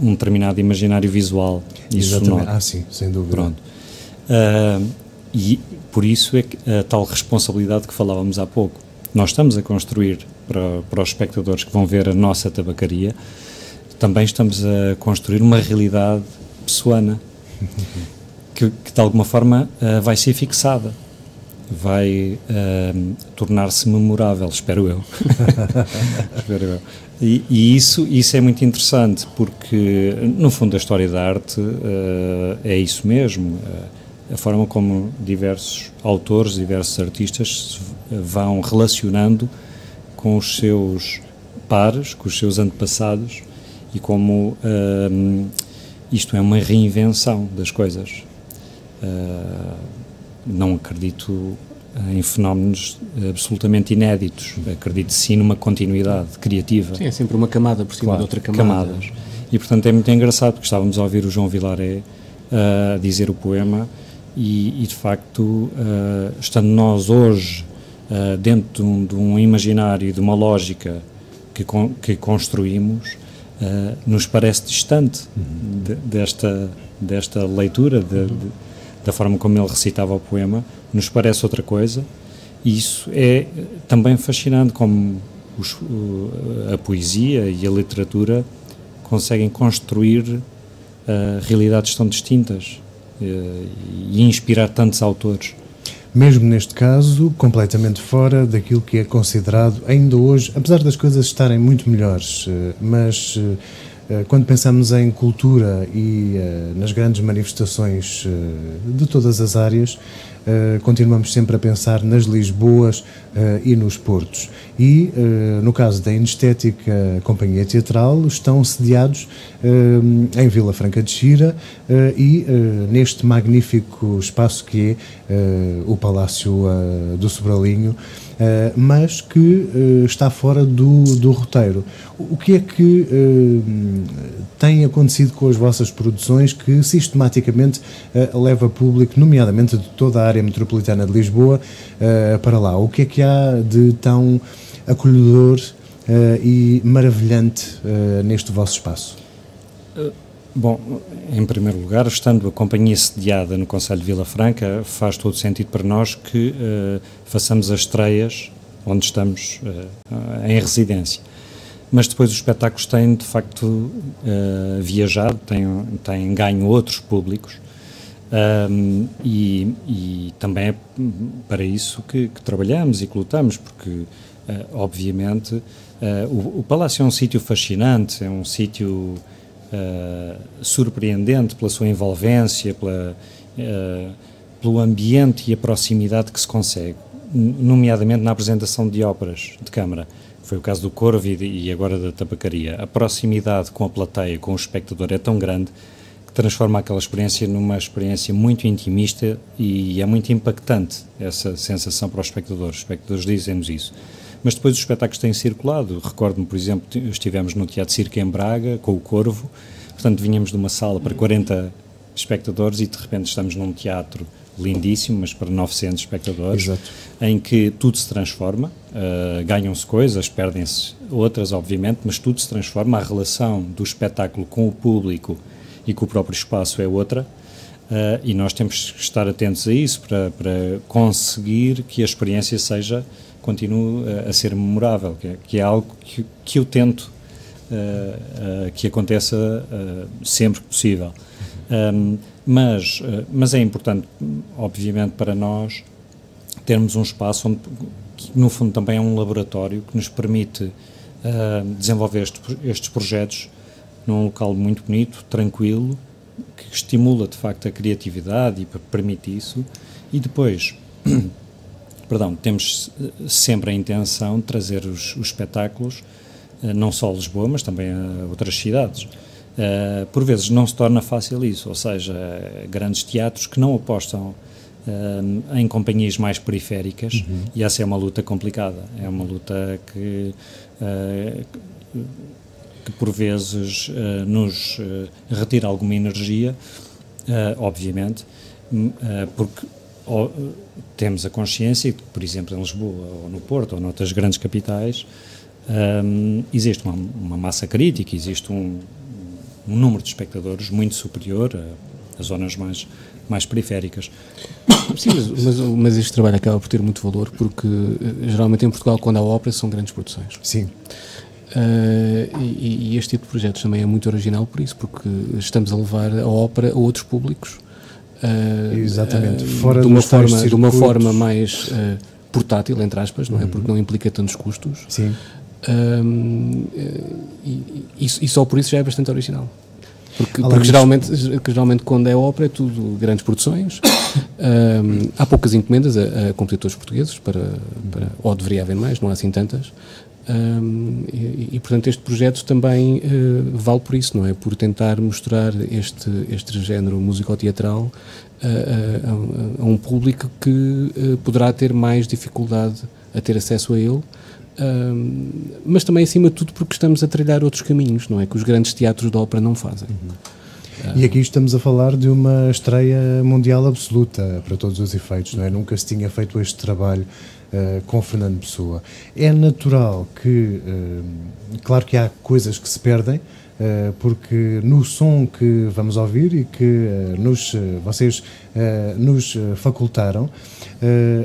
um determinado imaginário visual e sonoro. Ah, sim, sem dúvida. Pronto. E por isso é que a tal responsabilidade que falávamos há pouco. Nós estamos a construir para os espectadores que vão ver a nossa tabacaria também estamos a construir uma realidade pessoana que de alguma forma vai ser fixada, vai tornar-se memorável, espero eu. Espero eu. E isso é muito interessante, porque no fundo a história da arte é isso mesmo, a forma como diversos autores, diversos artistas se vão relacionando com os seus pares, com os seus antepassados, e como isto é uma reinvenção das coisas. Não acredito em fenómenos absolutamente inéditos, acredito sim numa continuidade criativa. Sim, é sempre uma camada por cima de outra camada. Camadas. E portanto é muito engraçado, porque estávamos a ouvir o João Vilaré dizer o poema e de facto, estando nós hoje dentro de um imaginário, de uma lógica que construímos, nos parece distante desta leitura, da forma como ele recitava o poema, nos parece outra coisa, e isso é também fascinante, como a poesia e a literatura conseguem construir realidades tão distintas e inspirar tantos autores. Mesmo neste caso, completamente fora daquilo que é considerado ainda hoje, apesar das coisas estarem muito melhores, mas quando pensamos em cultura e nas grandes manifestações de todas as áreas, continuamos sempre a pensar nas Lisboas e nos Portos. E, no caso da Inestética Companhia Teatral, estão sediados em Vila Franca de Xira e neste magnífico espaço que é o Palácio do Sobralinho, mas que está fora do roteiro. O que é que tem acontecido com as vossas produções que sistematicamente leva público, nomeadamente de toda a área metropolitana de Lisboa, para lá? O que é que há de tão acolhedor e maravilhante neste vosso espaço? Bom, em primeiro lugar, estando a companhia sediada no Concelho de Vila Franca, faz todo sentido para nós que façamos as estreias onde estamos em residência. Mas depois os espetáculos têm, de facto, viajado, têm ganho outros públicos, e também é para isso que trabalhamos e que lutamos, porque, obviamente, o Palácio é um sítio fascinante, é um sítio surpreendente pela sua envolvência, pelo ambiente e a proximidade que se consegue, nomeadamente na apresentação de óperas de câmara. Foi o caso do Corvo e agora da Tabacaria. A proximidade com a plateia, com o espectador, é tão grande que transforma aquela experiência numa experiência muito intimista, e é muito impactante essa sensação para os espectadores. Os espectadores dizem-nos isso. Mas depois os espetáculos têm circulado. Recordo-me, por exemplo, estivemos no Teatro Circo em Braga, com o Corvo, portanto vinhamos de uma sala para 40 espectadores e de repente estamos num teatro lindíssimo, mas para 900 espectadores. Exato. Em que tudo se transforma, ganham-se coisas, perdem-se outras, obviamente, mas tudo se transforma, a relação do espetáculo com o público e com o próprio espaço é outra, e nós temos que estar atentos a isso para conseguir que a experiência continue a ser memorável, que é algo que eu tento que aconteça sempre que possível. Mas é importante, obviamente, para nós termos um espaço que no fundo também é um laboratório que nos permite desenvolver estes projetos num local muito bonito, tranquilo, que estimula de facto a criatividade e permite isso, e depois temos sempre a intenção de trazer os espetáculos não só a Lisboa, mas também a outras cidades. Por vezes não se torna fácil isso, ou seja, grandes teatros que não apostam em companhias mais periféricas, e essa é uma luta complicada, é uma luta que por vezes nos retira alguma energia, obviamente, porque temos a consciência que, por exemplo, em Lisboa, ou no Porto, ou noutras grandes capitais, existe uma massa crítica, existe um número de espectadores muito superior a zonas mais periféricas. Sim, mas este trabalho acaba por ter muito valor, porque geralmente em Portugal, quando há ópera, são grandes produções. Sim. E este tipo de projetos também é muito original por isso, porque estamos a levar a ópera a outros públicos. Exatamente, fora de uma circuitos. forma mais portátil, entre aspas, não é? Porque não implica tantos custos. Sim. E só por isso já é bastante original. Porque geralmente quando é ópera é tudo grandes produções. Há poucas encomendas a compositores portugueses, ou deveria haver mais, não há assim tantas. Portanto este projeto também vale por isso, não é? Por tentar mostrar este género musicoteatral a um público que poderá ter mais dificuldade a ter acesso a ele, mas também acima de tudo porque estamos a trilhar outros caminhos, não é? Que os grandes teatros de ópera não fazem. E aqui estamos a falar de uma estreia mundial absoluta para todos os efeitos, não é? Nunca se tinha feito este trabalho com Fernando Pessoa. É natural que, claro que há coisas que se perdem, porque no som que vamos ouvir e que vocês nos facultaram,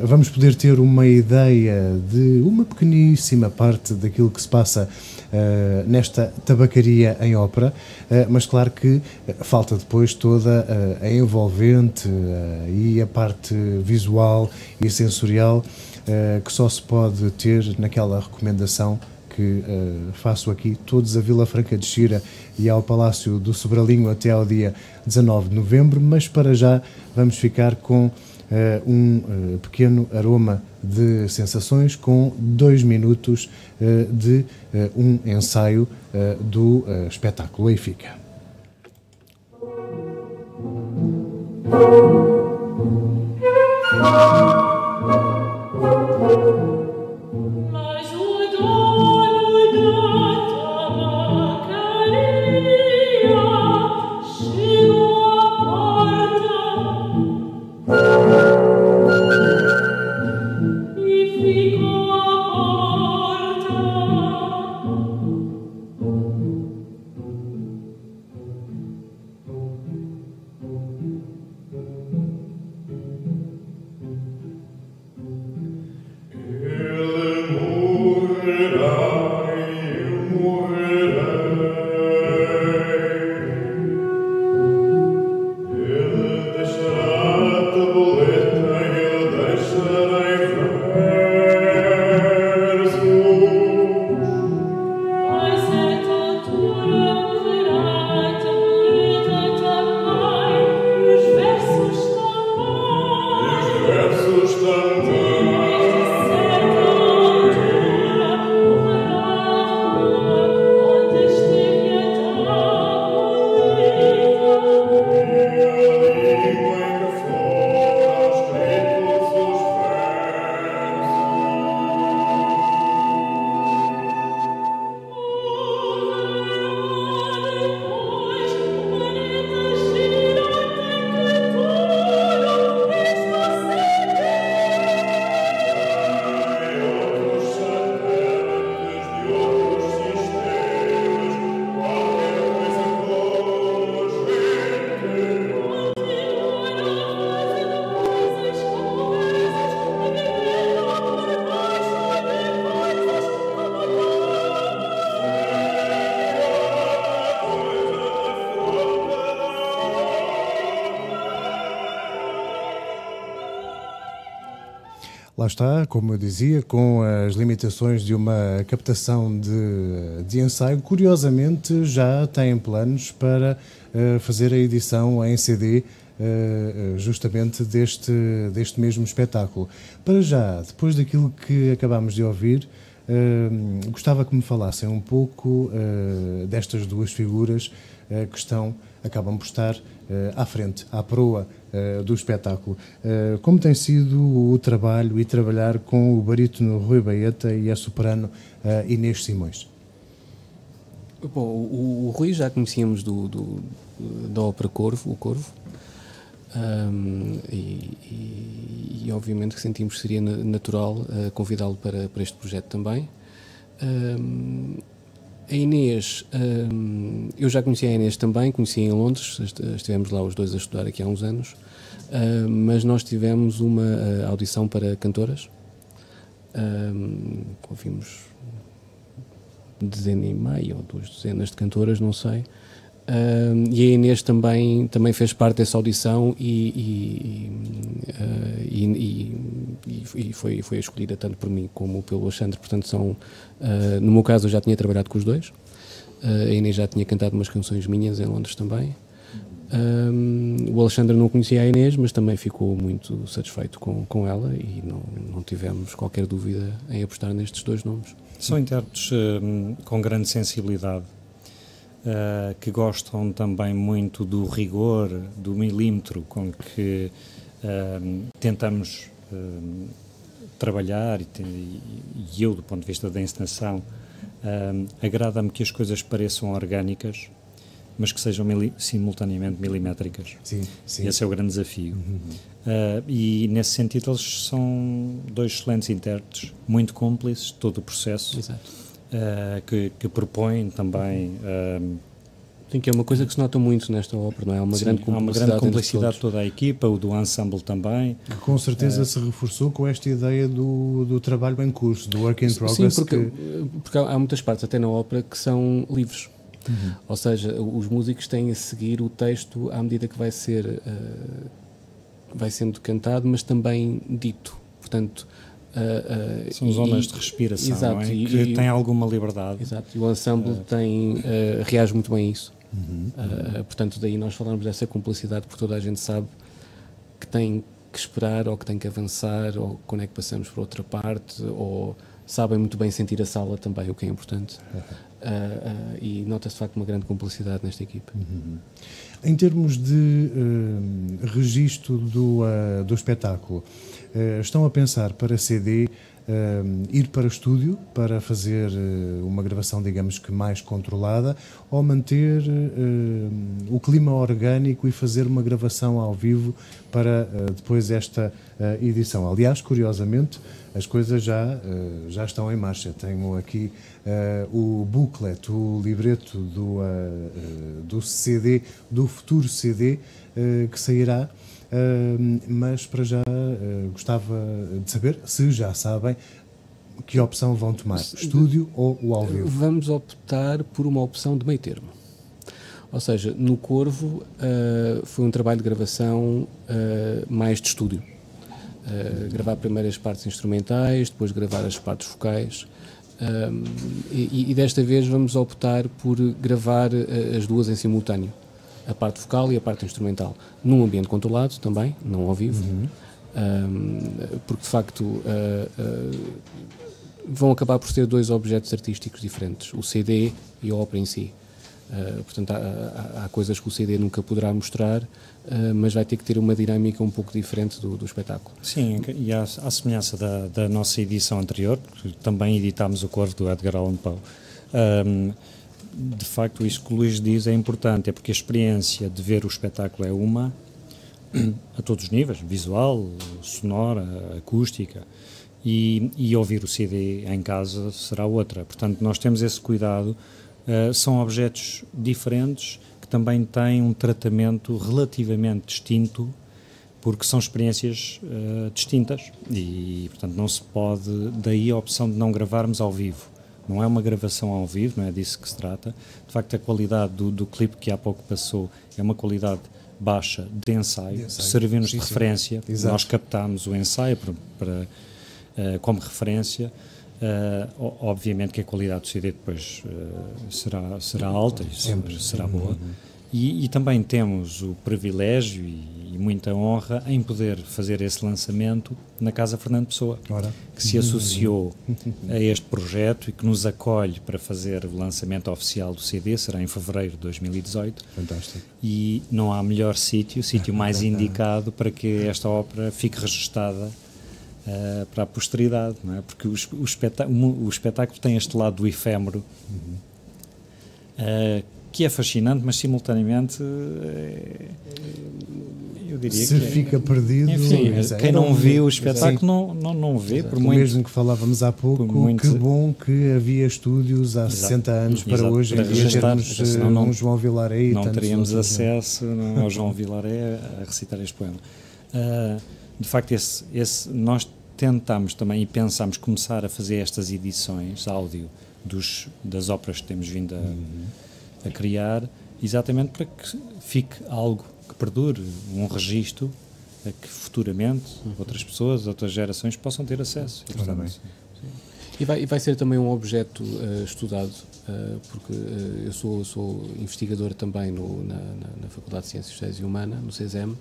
vamos poder ter uma ideia de uma pequeníssima parte daquilo que se passa nesta tabacaria em ópera, mas claro que falta depois toda a envolvente e a parte visual e sensorial que só se pode ter naquela recomendação que faço aqui, todos a Vila Franca de Xira e ao Palácio do Sobralinho até ao dia 19 de novembro, mas para já vamos ficar com um pequeno aroma de sensações com 2 minutos de um ensaio do espetáculo. Aí fica. Lá está, como eu dizia, com as limitações de uma captação de ensaio, curiosamente já têm planos para fazer a edição em CD justamente deste mesmo espetáculo. Para já, depois daquilo que acabámos de ouvir, gostava que me falassem um pouco destas duas figuras que acabam por estar à frente, à proa do espetáculo. Como tem sido o trabalho e trabalhar com o barítono Rui Baeta e a soprano Inês Simões? Bom, o Rui já conhecíamos da ópera Corvo, o Corvo, e obviamente que sentimos que seria natural convidá-lo para este projeto também. A Inês, eu já conhecia a Inês também, conheci em Londres, estivemos lá os dois a estudar aqui há uns anos, mas nós tivemos uma audição para cantoras, ouvimos dezena e meia ou 2 dezenas de cantoras, não sei. E a Inês também fez parte dessa audição e foi escolhida tanto por mim como pelo Alexandre. Portanto, no meu caso, eu já tinha trabalhado com os dois. A Inês já tinha cantado umas canções minhas em Londres também. O Alexandre não conhecia a Inês, mas também ficou muito satisfeito com ela e não tivemos qualquer dúvida em apostar nestes 2 nomes. São intérpretes com grande sensibilidade, que gostam também muito do rigor, do milímetro com que tentamos trabalhar, e eu, do ponto de vista da encenação, agrada-me que as coisas pareçam orgânicas, mas que sejam simultaneamente milimétricas. Sim. Esse é o grande desafio. E, nesse sentido, eles são 2 excelentes intérpretes, muito cúmplices de todo o processo. Exato. Que propõem também... Sim, que é uma coisa que se nota muito nesta ópera, não é? Há uma grande cumplicidade de toda a equipa, o do ensemble também. Com certeza se reforçou com esta ideia do trabalho em curso, do work in progress. Sim, porque há muitas partes, até na ópera, que são livres. Ou seja, os músicos têm a seguir o texto à medida que vai sendo cantado, mas também dito. Portanto, são zonas de respiração, exato, não é? Que têm alguma liberdade. Exato, e o ensemble reage muito bem a isso. Portanto, daí nós falamos dessa cumplicidade, porque toda a gente sabe que tem que esperar, ou que tem que avançar, ou quando é que passamos para outra parte, ou sabem muito bem sentir a sala também, o que é importante. E nota-se de facto uma grande cumplicidade nesta equipe. Em termos de registro do espetáculo, estão a pensar para CD ir para estúdio para fazer uma gravação, digamos que mais controlada, ou manter o clima orgânico e fazer uma gravação ao vivo para depois esta edição? Aliás, curiosamente, as coisas já estão em marcha. Tenho aqui o booklet, o libreto do CD, do futuro CD que sairá. Mas para já gostava de saber se já sabem que opção vão tomar, estúdio ou o ao vivo. Vamos optar por uma opção de meio termo. Ou seja, no Corvo foi um trabalho de gravação mais de estúdio. Gravar primeiro as partes instrumentais, depois gravar as partes vocais. E desta vez vamos optar por gravar as duas em simultâneo. A parte vocal e a parte instrumental, num ambiente controlado também, não ao vivo, porque de facto vão acabar por ter 2 objetos artísticos diferentes, o CD e a ópera em si. Portanto, há coisas que o CD nunca poderá mostrar, mas vai ter que ter uma dinâmica um pouco diferente do espetáculo. Sim, e à semelhança da nossa edição anterior, porque também editámos o Corvo do Edgar Allan Poe. De facto, isso que o Luís diz é importante, é porque a experiência de ver o espetáculo é uma, a todos os níveis, visual, sonora, acústica, e ouvir o CD em casa será outra. Portanto, nós temos esse cuidado. São objetos diferentes que também têm um tratamento relativamente distinto, porque são experiências distintas e, portanto, não se pode, daí a opção de não gravarmos ao vivo. Não é uma gravação ao vivo, não é disso que se trata. De facto, a qualidade do clipe que há pouco passou é uma qualidade baixa de ensaio. Serviu-nos de referência. Nós captámos o ensaio como referência. Obviamente que a qualidade do CD depois será alta e será boa. E também temos o privilégio e muita honra em poder fazer esse lançamento na Casa Fernando Pessoa, que se associou a este projeto e que nos acolhe para fazer o lançamento oficial do CD, será em fevereiro de 2018. Fantástico. E não há melhor sítio mais indicado para que esta ópera fique registada para a posteridade, não é? Porque o espetáculo tem este lado do efêmero, que é fascinante, mas simultaneamente eu diria se fica perdido. Enfim, quem não viu o espetáculo não vê. Por muito, mesmo que falávamos há pouco, que bom que havia estúdios há 60 anos para hoje em dia termos um João Vilaré. Não teríamos acesso ao João Vilaré a recitar este poema. De facto, nós tentamos também e pensamos começar a fazer estas edições áudio das óperas que temos vindo a criar, exatamente para que fique algo que perdure, um registro a que futuramente outras pessoas, outras gerações possam ter acesso. E, portanto, e vai ser também um objeto estudado, porque eu sou investigador também na Faculdade de Ciências Sociais e Humanas, no CESEM,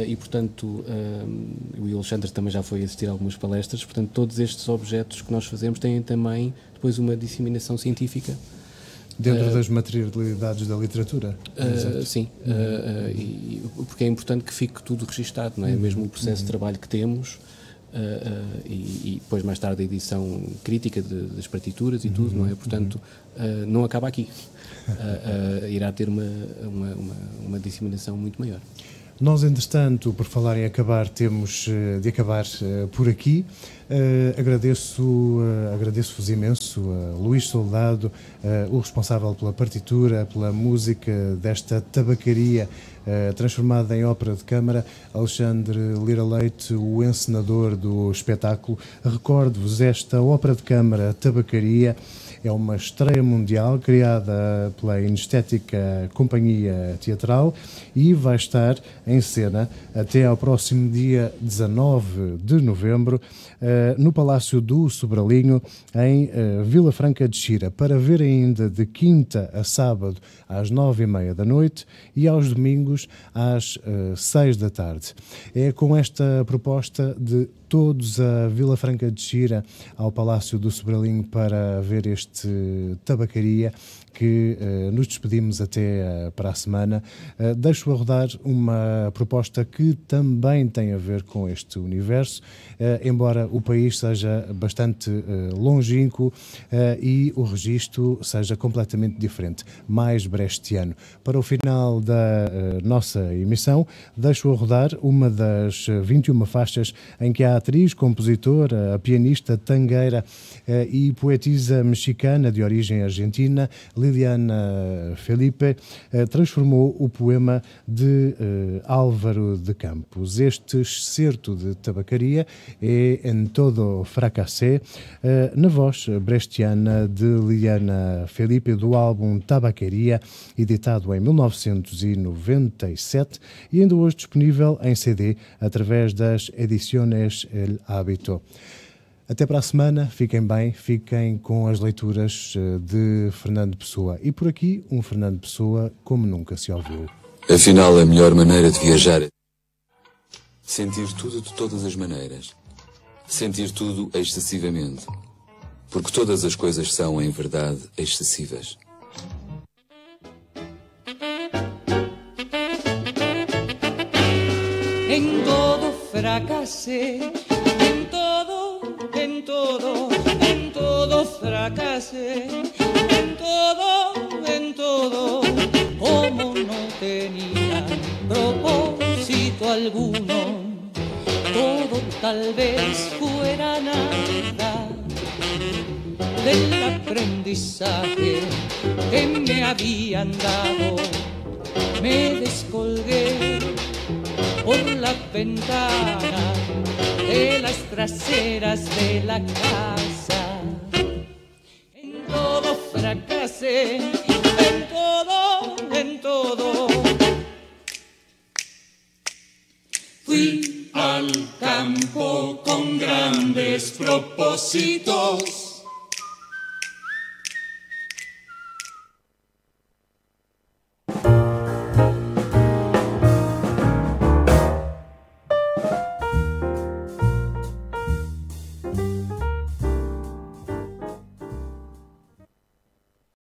e portanto o Alexandre também já foi assistir a algumas palestras, portanto todos estes objetos que nós fazemos têm também depois uma disseminação científica. Dentro das materialidades da literatura? Sim, porque é importante que fique tudo registado, não é? Mesmo o processo de trabalho que temos, e depois mais tarde a edição crítica das partituras e tudo, não é? Portanto, não acaba aqui. Irá ter uma disseminação muito maior. Nós, entretanto, por falar em acabar, temos de acabar por aqui. Agradeço-vos imenso, Luís Soldado, o responsável pela partitura, pela música desta tabacaria transformada em ópera de câmara, Alexandre Lira Leite, o encenador do espetáculo. Recordo-vos, esta ópera de câmara Tabacaria é uma estreia mundial criada pela Inestética Companhia Teatral e vai estar em cena até ao próximo dia 19 de novembro no Palácio do Sobralinho, em Vila Franca de Xira, para ver ainda de quinta a sábado às 9h30 da noite e aos domingos às 6 da tarde. É com esta proposta de todos a Vila Franca de Xira ao Palácio do Sobralinho para ver este tabacaria que nos despedimos até para a semana. Deixo a rodar uma proposta que também tem a ver com este universo, embora o país seja bastante longínquo e o registro seja completamente diferente, mais brechtiano. Para o final da nossa emissão, deixo a rodar uma das 21 faixas em que a atriz, compositora, a pianista, tangueira e poetisa mexicana de origem argentina, Liliana Felipe, transformou o poema de Álvaro de Campos. Este excerto de tabacaria é En Todo Fracassé, na voz brechtiana de Liliana Felipe, do álbum Tabacaria, editado em 1997 e ainda hoje disponível em CD através das Ediciones El Hábito. Até para a semana, fiquem bem, fiquem com as leituras de Fernando Pessoa. E por aqui, um Fernando Pessoa como nunca se ouviu. Afinal, a melhor maneira de viajar é sentir tudo de todas as maneiras. Sentir tudo excessivamente. Porque todas as coisas são, em verdade, excessivas. En todo fracasé, en todo fracasé, en todo, como no tenía propósito alguno, todo tal vez fuera nada del aprendizaje que me habían dado. Me descolgué por la ventana de las traseras de la casa. En todo fracasé, en todo. Fui al campo con grandes propósitos.